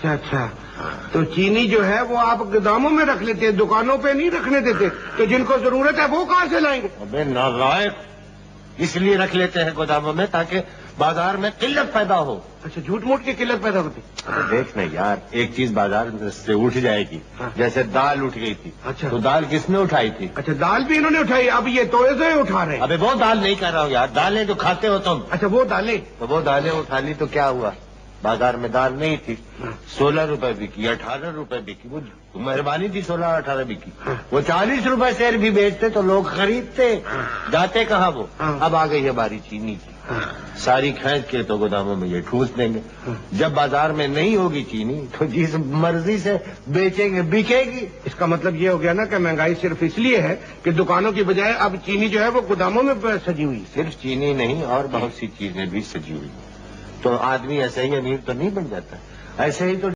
اچھا اچھا، تو چینی جو ہے وہ آپ گوداموں میں رکھ لیتے ہیں، دکانوں پہ نہیں رکھنے دیتے؟ تو جن کو ضرورت ہے وہ کہاں سے لائیں گے؟ ابے نالائق، اس لیے رکھ لیتے ہیں گوداموں میں تاکہ بازار میں قلت پیدا ہو۔ اچھا، جھوٹ موٹ کی قلت پیدا ہوتی؟ دیکھ نا یار، ایک چیز بازار سے اٹھ جائے گی، جیسے دال اٹھ گئی تھی، اچھا تو دال کس نے اٹھائی تھی؟ اچھا، دال بھی انہوں نے اٹھائی، اب یہ توئے سے اٹھا رہے ہیں؟ ابے وہ دال نہیں کر رہا ہوں یار، دالیں جو کھاتے ہو تم، اچھا وہ دالیں، تو وہ دالیں اٹھا لی تو کیا ہوا؟ بازار میں دال نہیں تھی، 16 روپے بکی، 18 روپے بکی، وہ مہربانی تھی 16-18 بکی، وہ 40 روپے شیر بھی بیچتے تو لوگ خریدتے، جاتے کہاں وہ؟ اب آ گئی ہے باری چینی کی، ساری کھینچ کے تو گوداموں میں یہ ٹھوس دیں گے، جب بازار میں نہیں ہوگی چینی تو جس مرضی سے بیچیں گے بکے گی۔ اس کا مطلب یہ ہو گیا نا کہ مہنگائی صرف اس لیے ہے کہ دکانوں کی بجائے اب چینی جو ہے وہ گوداموں میں سجی ہوئی۔ صرف چینی نہیں اور بہت سی چیزیں بھی سجی ہوئی، تو آدمی ایسے ہی امیر تو نہیں بن جاتا، ایسے ہی تو